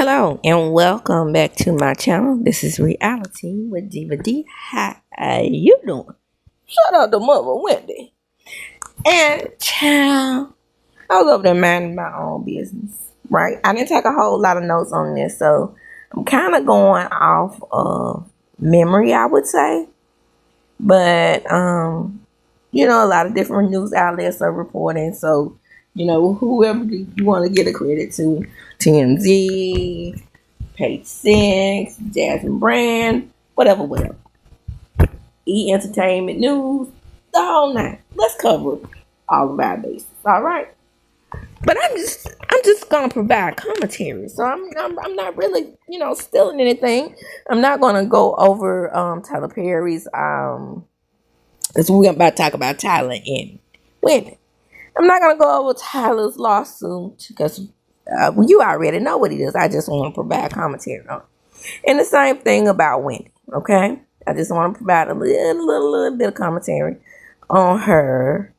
Hello and welcome back to my channel. This is Reality with Diva D. How you doing? Shout out to Mother Wendy. And child, I was over there minding my own business, right? I didn't take a whole lot of notes on this, so I'm kind of going off of memory, I would say. But a lot of different news outlets are reporting, so whoever you want to get a credit to, TMZ, Page 6, Jasmine Brand, whatever. E Entertainment News, the whole nine. Let's cover all of our bases, all right? But I'm just gonna provide commentary, so I'm not really stealing anything. I'm not gonna go over Tyler Perry's because we're about to talk about Tyler and Wendy. I'm not going to go over Tyler's lawsuit because you already know what it is. I just want to provide commentary on it. And the same thing about Wendy, okay? I just want to provide a little bit of commentary on her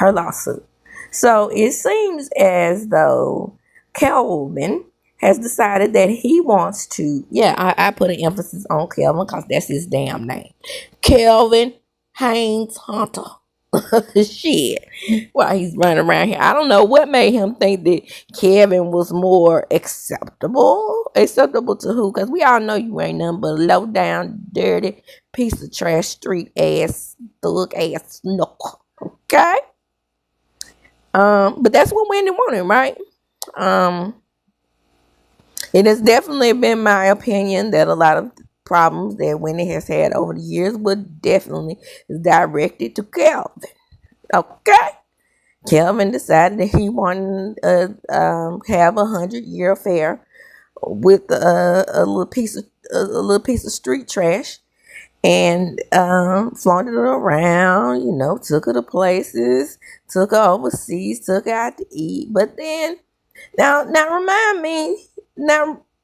lawsuit. So it seems as though Kelvin has decided that he wants to, I put an emphasis on Kelvin because that's his damn name. Kelvin Haynes Hunter. Shit. While he's running around here. I don't know what made him think that Kevin was more acceptable. Acceptable to who? Because we all know you ain't nothing but a low down, dirty piece of trash, street ass, thug ass snook. Okay? But that's what Wendy wanted, right? It has definitely been my opinion that a lot of problems that Wendy has had over the years would definitely directed to Kelvin. Okay, Kelvin decided that he wanted to have 100-year affair with a little piece of street trash, and flaunted it around. Took her to places, took her overseas, took her out to eat. But then, now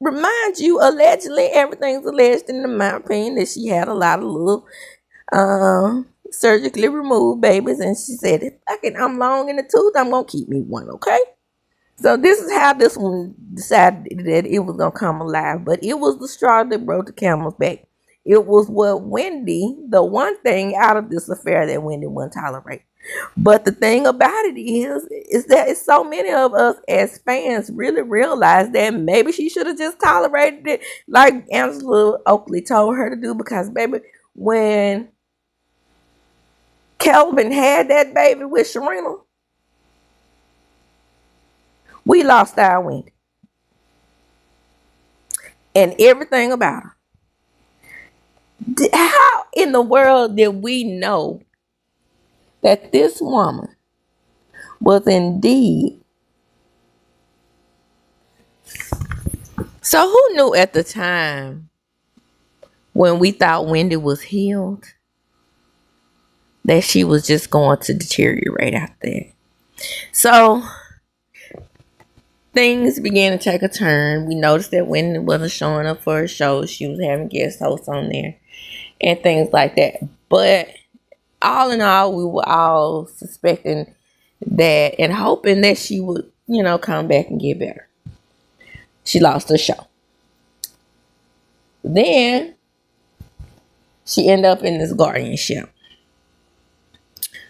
remind you, allegedly, everything's alleged in my opinion that she had a lot of little surgically removed babies, and she said, I'm long in the tooth, I'm gonna keep me one, okay? So this is how this one decided that it was gonna come alive. But it was the straw that broke the camel's back. It was what Wendy, the one thing out of this affair that Wendy wouldn't tolerate. But the thing about it is that so many of us as fans really realize that maybe she should have just tolerated it like Angela Oakley told her to do, because baby, when Kelvin had that baby with Sharina, we lost our Wendy and everything about her. How in the world did we know that this woman was indeed? So who knew at the time when we thought Wendy was healed that she was just going to deteriorate out there? So things began to take a turn. We noticed that Wendy wasn't showing up for her shows. She was having guest hosts on there and things like that. But all in all, we were all suspecting that and hoping that she would, come back and get better. She lost her show. Then she ended up in this guardianship.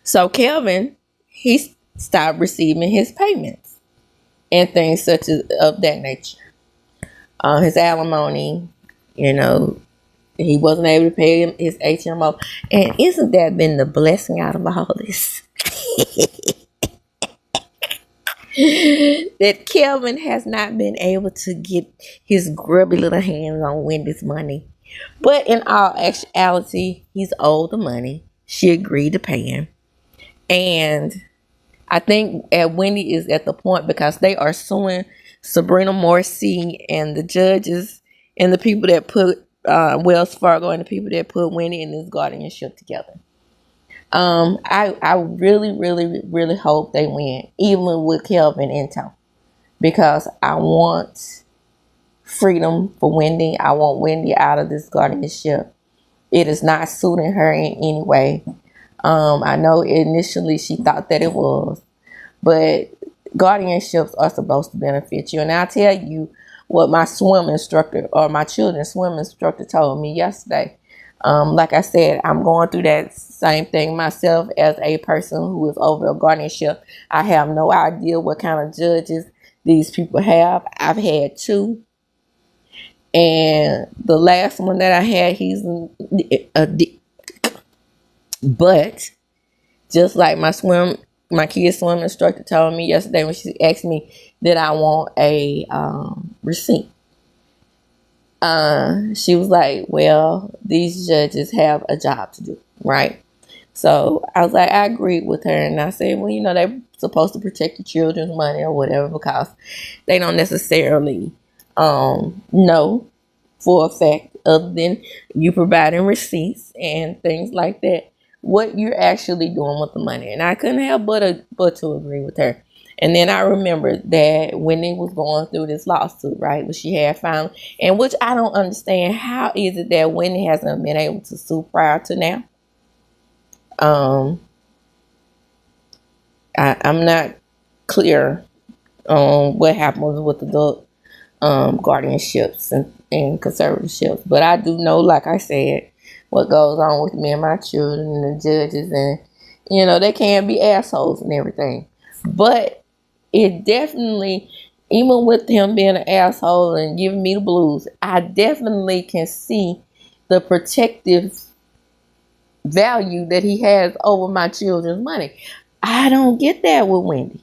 So Kelvin, he stopped receiving his payments and things such as of that nature. His alimony, he wasn't able to pay him his HMO. And isn't that been the blessing out of all this? That Kelvin has not been able to get his grubby little hands on Wendy's money. But in all actuality, he's owed the money. She agreed to pay him. And I think Wendy is at the point, because they are suing Sabrina Morsi and the judges and the people that put Wells Fargo and the people that put Wendy in this guardianship together. I really, really, really hope they win, even with Kelvin in tow, because I want freedom for Wendy. I want Wendy out of this guardianship. It is not suiting her in any way. I know initially she thought that it was, but guardianships are supposed to benefit you. And I'll tell you what my swim instructor, or my children's swim instructor, told me yesterday. Like I said, I'm going through that same thing myself as a person who is over a guardianship. I have no idea what kind of judges these people have. I've had two. And the last one that I had, he's but just like my kid's swim instructor told me yesterday when she asked me that I want a receipt. She was like, well, these judges have a job to do, right? So I was like, I agreed with her, and I said, well, they're supposed to protect the children's money or whatever, because they don't necessarily know for a fact, other than you providing receipts and things like that, what you're actually doing with the money. And I couldn't help but to agree with her. And then I remembered that Wendy was going through this lawsuit, right, which she had found, and which I don't understand. How is it that Wendy hasn't been able to sue prior to now? I'm not clear on what happens with the guardianships and conservatorships, but I do know, like I said, what goes on with me and my children and the judges, and they can be assholes and everything. But it definitely, even with him being an asshole and giving me the blues, I definitely can see the protective value that he has over my children's money. I don't get that with Wendy.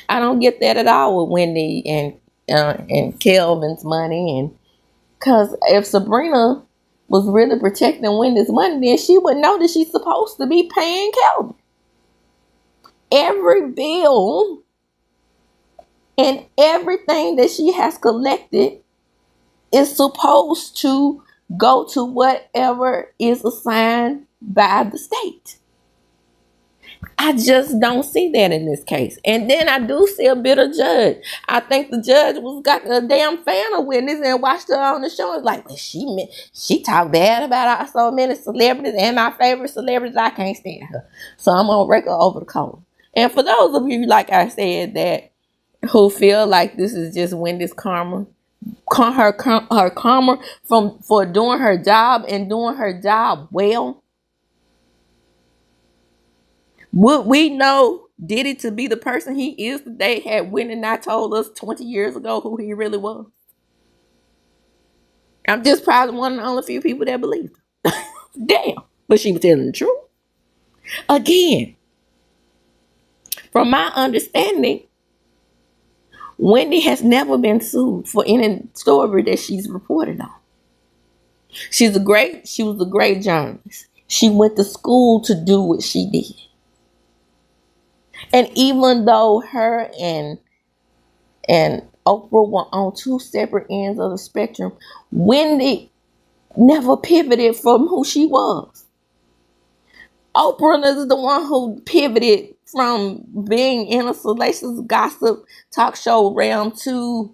I don't get that at all with Wendy and Kelvin's money. And because if Sabrina was really protecting Wendy's money, then she would know that she's supposed to be paying Kelvin. Every bill and everything that she has collected is supposed to go to whatever is assigned by the state. I just don't see that in this case. And then I do see a bitter judge. I think the judge got a damn fan of Wendy's and watched her on the show. It's like, well, she talked bad about so many celebrities, and my favorite celebrities, I can't stand her. So I'm going to rake her over the coals. And for those of you, like I said, that who feel like this is just Wendy's karma, her karma for doing her job and doing her job well, would we know Diddy to be the person he is today had Wendy not told us 20 years ago who he really was? I'm just probably one of the only few people that believed her. Damn. But she was telling the truth. Again, from my understanding, Wendy has never been sued for any story that she's reported on. She was a great journalist. She went to school to do what she did. And even though her and Oprah were on two separate ends of the spectrum, Wendy never pivoted from who she was. Oprah is the one who pivoted from being in a salacious gossip talk show realm to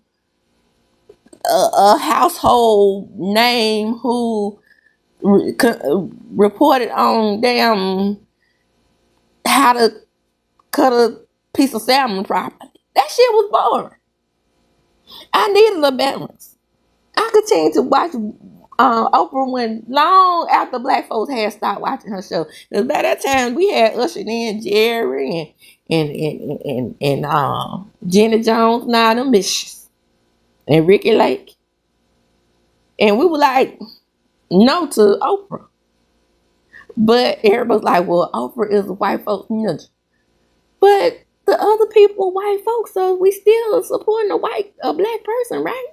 a household name who reported on damn how to cut a piece of salmon properly. That shit was boring. I needed a balance. I continued to watch Oprah when long after black folks had stopped watching her show. Because by that time we had ushered in Jerry and Jenny Jones, now the Missions, and Ricky Lake. And we were like, no to Oprah. But everybody's like, well, Oprah is a white folks ninja. But the other people are white folks, so we still supporting a black person, right?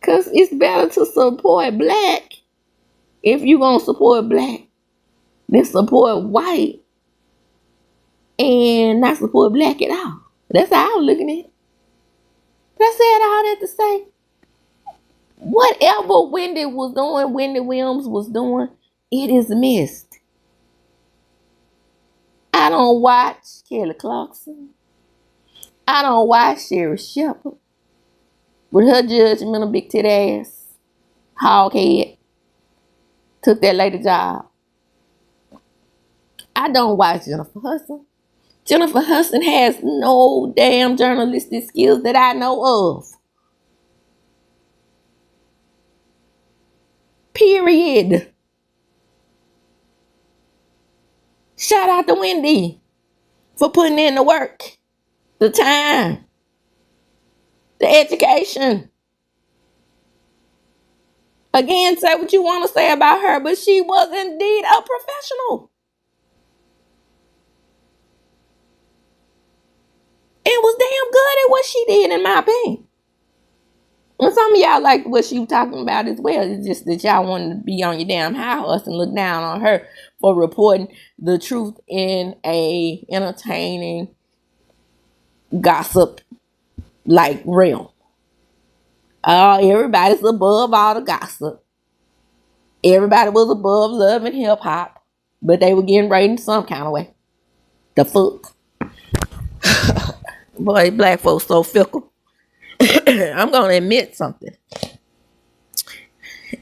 Because it's better to support black if you're going to support black than support white and not support black at all. That's how I'm looking at it. But I said all that to say, whatever Wendy Williams was doing, it is missed. I don't watch Kelly Clarkson. I don't watch Sherry Shepherd with her judgmental big tit ass, hog head, took that lady job. I don't watch Jennifer Hudson, Jennifer Hudson has no damn journalistic skills that I know of. Period. Shout out to Wendy for putting in the work, the time, the education. Again, say what you want to say about her, but she was indeed a professional. And was damn good at what she did, in my opinion. And some of y'all like what she was talking about as well. It's just that y'all wanted to be on your damn high horse and look down on her for reporting the truth in a entertaining gossip like realm. Everybody's above all the gossip. Everybody was above love and hip hop, but they were getting rated some kind of way. The fuck? Boy, black folks so fickle. I'm gonna admit something,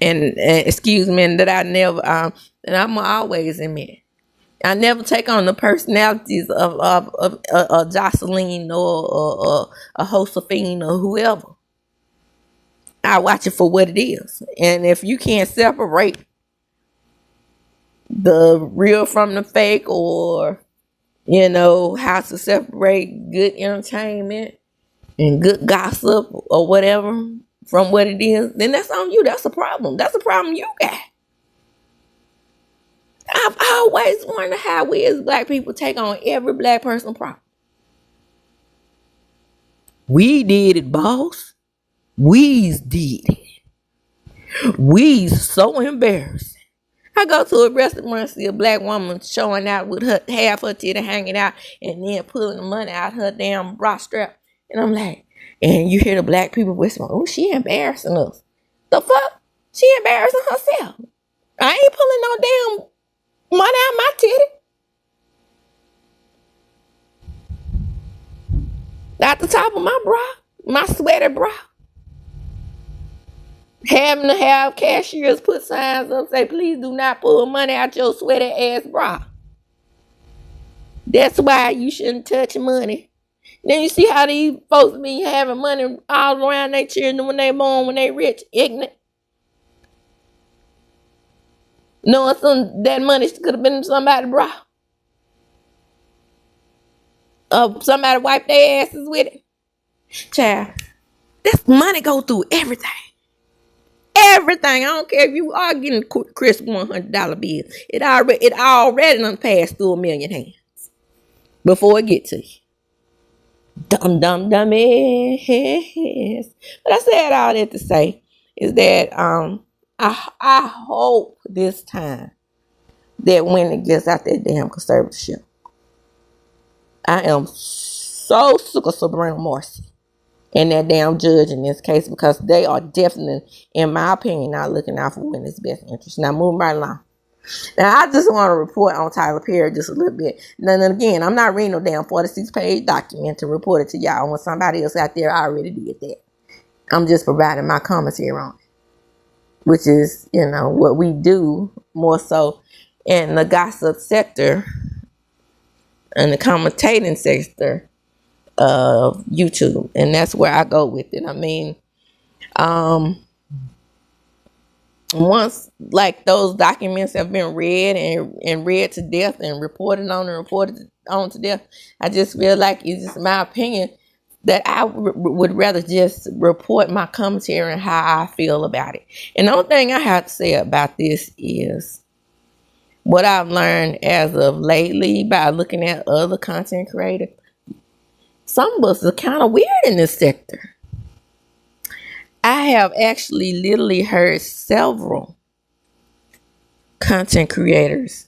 and excuse me, that I never, and I'm always admit, I never take on the personalities of Jocelyn or a Josephine or whoever. I watch it for what it is, and if you can't separate the real from the fake, or how to separate good entertainment and good gossip or whatever from what it is, then that's on you. That's a problem. That's a problem you got. I've always wondered how we as black people take on every black person problem. We did it, boss. We's did it. We's so embarrassing. I go to a restaurant, see a black woman showing out with her half her titty hanging out and then pulling the money out her damn bra strap. And I'm like, and you hear the black people whispering, oh, she embarrassing us. The fuck? She embarrassing herself. I ain't pulling no damn money out my titty. At the top of my bra, my sweaty bra. Having to have cashiers put signs up, say, please do not pull money out your sweaty ass bra. That's why you shouldn't touch money. Then you see how these folks be having money all around their children when they born, when they rich, ignorant. Knowing that money could have been somebody's bra. Somebody wipe their asses with it. Child, this money go through everything. Everything. I don't care if you are getting crisp $100 bills. It already done passed through 1 million hands before it get to you. Dummies. But I said all that to say is that I hope this time that when it gets out that damn conservatorship, I am so sick of Sabrina Marcy and that damn judge in this case, because they are definitely, in my opinion, not looking out for Wendy's best interest. Now, moving right along. Now, I just want to report on Tyler Perry just a little bit. Then again, I'm not reading no damn 46-page document to report it to y'all when somebody else out there already did that. I'm just providing my commentary on it, which is, what we do more so in the gossip sector and the commentating sector of YouTube. And that's where I go with it. I mean, once like those documents have been read and read to death and reported on to death, I just feel like it's just my opinion that I would rather just report my commentary and how I feel about it. And the only thing I have to say about this is what I've learned as of lately by looking at other content creators. Some of us are kind of weird in this sector. I have actually literally heard several content creators.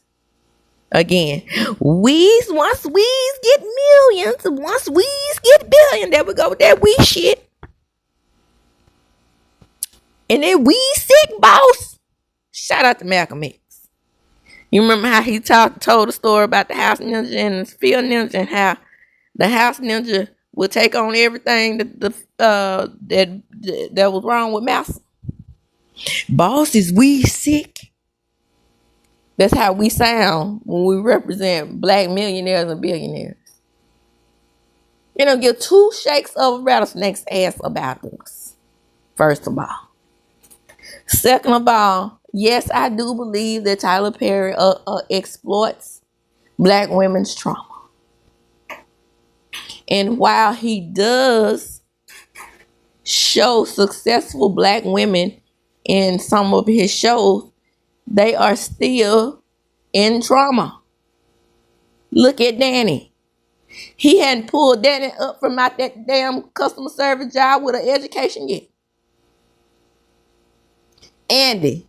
Again, once we's get millions, once we's get billion, there we go with that we shit. And then we sick boss. Shout out to Malcolm X. You remember how he told a story about the house ninja and the field ninja, and how the house ninja would take on everything that was wrong with Malcolm. Boss, is we sick? That's how we sound when we represent black millionaires and billionaires. He don't give two shakes of a rattlesnake's ass about us, first of all. Second of all, yes, I do believe that Tyler Perry exploits black women's trauma. And while he does show successful black women in some of his shows, they are still in trauma. Look at Danny. He hadn't pulled Danny up from out that damn customer service job with an education yet. Andy,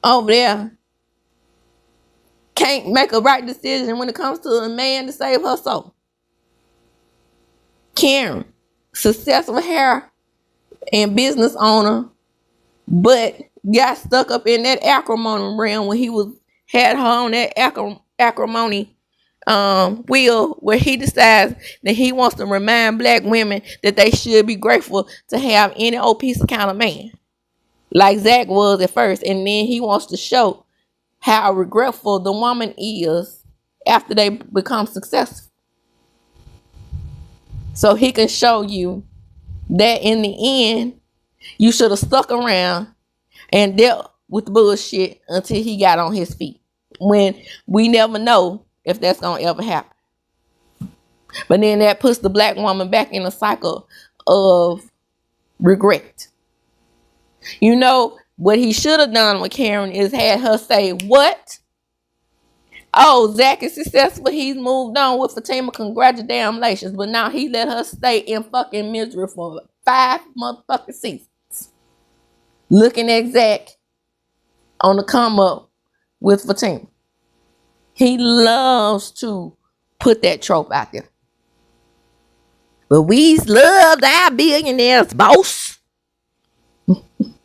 over there, can't make a right decision when it comes to a man to save her soul. Karen, successful hair and business owner, but got stuck up in that acrimony realm when he had her on that acrimony wheel, where he decides that he wants to remind black women that they should be grateful to have any old piece of kind of man, like Zach was at first, and then he wants to show how regretful the woman is after they become successful. So he can show you that in the end, you should have stuck around and dealt with the bullshit until he got on his feet. When we never know if that's going to ever happen. But then that puts the black woman back in a cycle of regret. You know, what he should have done with Karen is had her say, what? Oh, Zach is successful. He's moved on with Fatima. Congratulations. But now he let her stay in fucking misery for 5 motherfucking seasons. Looking at Zach on the come up with Fatima. He loves to put that trope out there. But we love our billionaires, boss.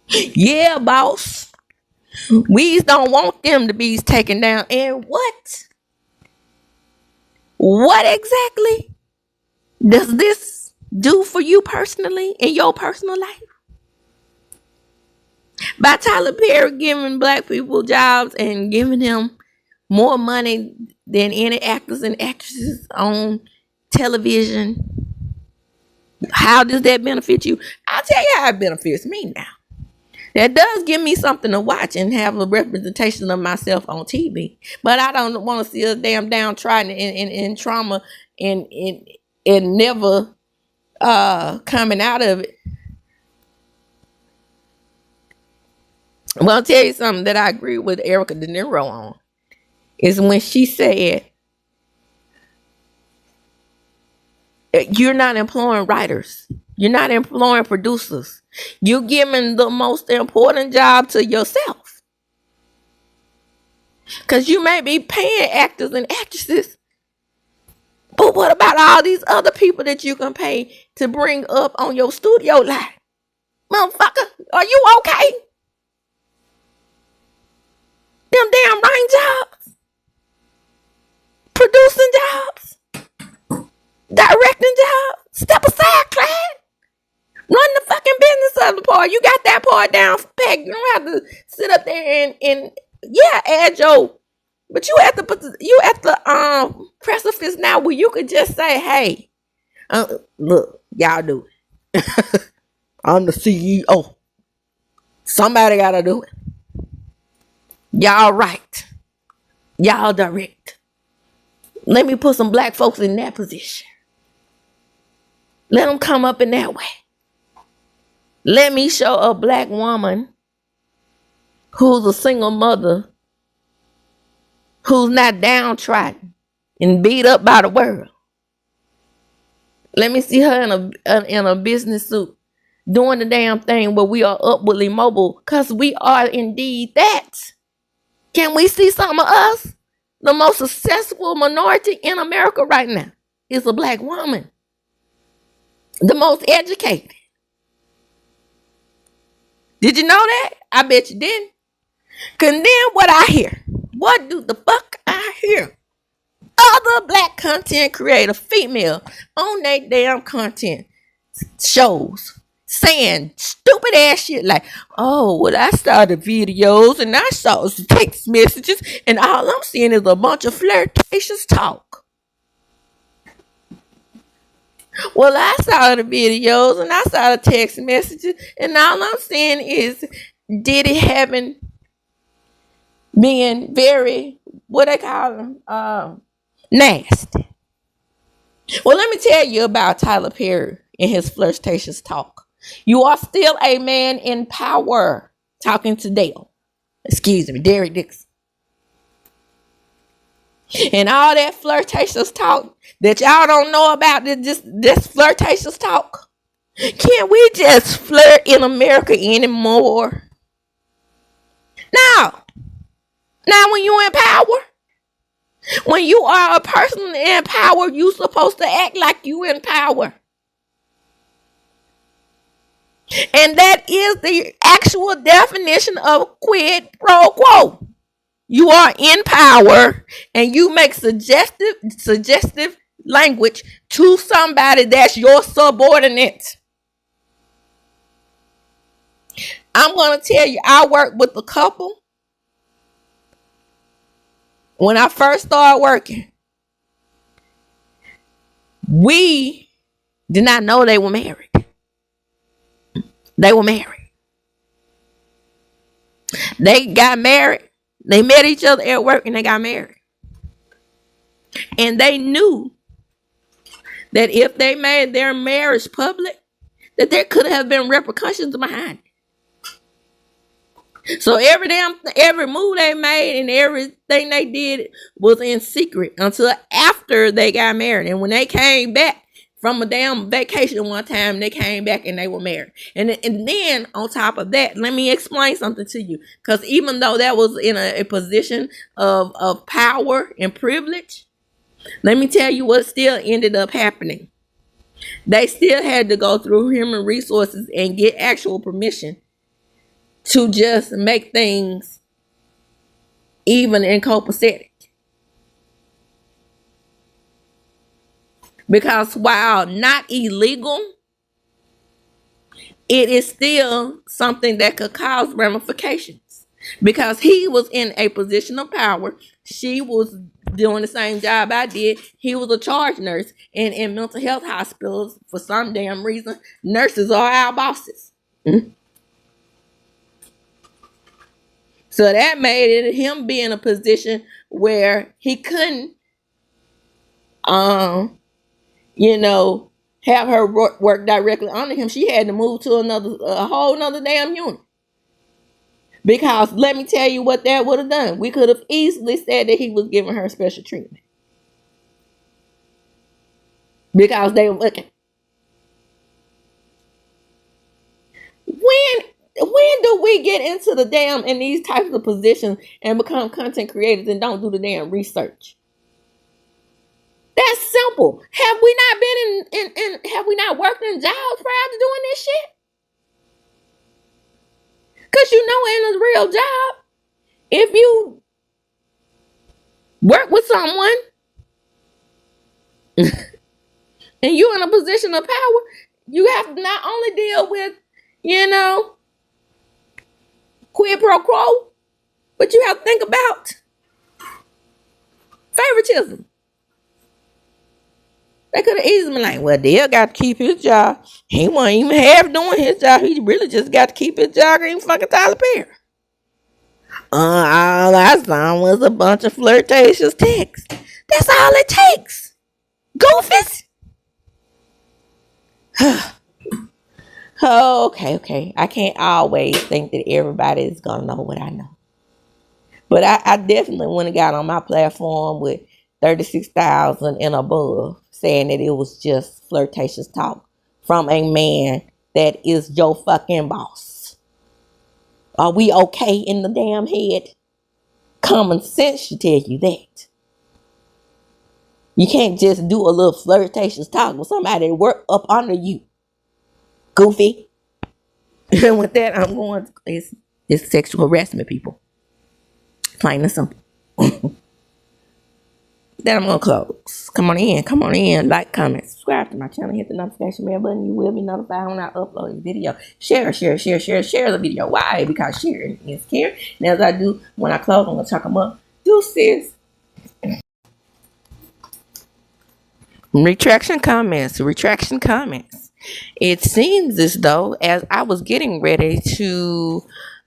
Yeah, boss. We don't want them to be taken down. And what? What exactly does this do for you personally in your personal life? By Tyler Perry giving black people jobs and giving them more money than any actors and actresses on television, how does that benefit you? I'll tell you how it benefits me now. That does give me something to watch and have a representation of myself on TV. But I don't want to see a damn downtrodden in trauma and never coming out of it. Well, I'll tell you something that I agree with Erica De Niro on. Is when she said, you're not employing writers. You're not employing producers. You're giving the most important job to yourself. Because you may be paying actors and actresses. But what about all these other people that you can pay to bring up on your studio line? Motherfucker, are you okay? Them damn writing jobs. Producing jobs. Directing jobs. Step aside, Clyde. Run the fucking business of the part. You got that part down packed. You don't have to sit up there and add your. But you at the precipice now where you could just say, hey, look, y'all do it. I'm the CEO. Somebody gotta do it. Y'all write. Y'all direct. Let me put some black folks in that position. Let them come up in that way. Let me show a black woman who's a single mother, who's not downtrodden and beat up by the world. Let me see her in a business suit doing the damn thing where we are upwardly mobile, because we are indeed that. Can we see some of us? The most successful minority in America right now is a black woman. The most educated. Did you know that? I bet you didn't. Cause then what I hear? What do the fuck I hear? Other black content creator, female, on their damn content shows saying stupid ass shit like, oh, well, I started videos and I saw text messages and all I'm seeing is a bunch of flirtatious talk. Well, I saw the videos and I saw the text messages, and all I'm saying is Diddy having being very, what they call them, nasty. Well, let me tell you about Tyler Perry and his flirtatious talk. You are still a man in power talking to Dale. Excuse me, Derek Dixon. And all that flirtatious talk that y'all don't know about, this flirtatious talk. Can't we just flirt in America anymore? No. Now, when you're in power, when you are a person in power, you're supposed to act like you in power. And that is the actual definition of quid pro quo. You are in power and you make suggestive language to somebody that's your subordinate. I'm going to tell you, I worked with a couple when I first started working. We did not know they were married. They were married. They got married. They met each other at work and they got married. And they knew that if they made their marriage public, that there could have been repercussions behind it. So every move they made and everything they did was in secret until after they got married. And when they came back from a damn vacation one time, they came back and they were married. And then on top of that, let me explain something to you. Because even though that was in a position of power and privilege, let me tell you what still ended up happening. They still had to go through human resources and get actual permission to just make things even and copacetic. Because while not illegal, it is still something that could cause ramifications. Because he was in a position of power. She was doing the same job I did. He was a charge nurse. And in mental health hospitals, for some damn reason, nurses are our bosses. Mm-hmm. So that made it him be in a position where he couldn't, have her work directly under him. She had to move to a whole nother damn unit. Because let me tell you what that would have done. We could have easily said that he was giving her special treatment. Because they were looking. When do we get into the damn in these types of positions and become content creators and don't do the damn research? That's simple. Have we not been have we not worked in jobs prior to doing this shit? Because in a real job, if you work with someone and you're in a position of power, you have to not only deal with, quid pro quo, but you have to think about favoritism. They could have easily been like, well, Dale got to keep his job. He wasn't even half doing his job. He really just got to keep his job. He ain't fucking Tyler Perry. All I saw was a bunch of flirtatious texts. That's all it takes. Goofies. Oh, okay. I can't always think that everybody is going to know what I know. But I definitely went and got on my platform with 36,000 and above saying that it was just flirtatious talk from a man that is your fucking boss. Are we okay in the damn head? Common sense should tell you that. You can't just do a little flirtatious talk with somebody that work up under you. Goofy. And with that, I'm going, it's sexual harassment, people. Plain and simple. Then I'm going to close. Come on in. Like, comment, subscribe to my channel. Hit the notification bell button. You will be notified when I upload a video. Share the video. Why? Because sharing is caring. And as I do, when I close, I'm going to talk them up. Deuces. Retraction comments. Retraction comments. It seems as though, as I was getting ready to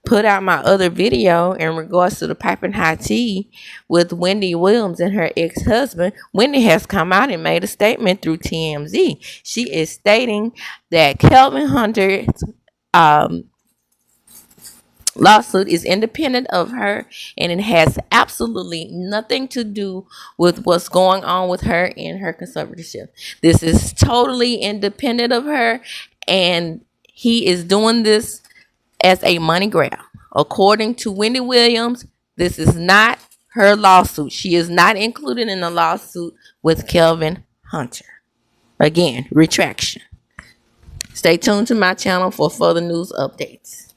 put out my other video in regards to the piping hot tea with Wendy Williams and her ex-husband, Wendy has come out and made a statement through TMZ. She is stating that Kelvin Hunter's lawsuit is independent of her, and it has absolutely nothing to do with what's going on with her in her conservatorship. This is totally independent of her, and he is doing this as a money grab. According to Wendy Williams, this is not her lawsuit. She is not included in the lawsuit with Kelvin Hunter. Again, retraction. Stay tuned to my channel for further news updates.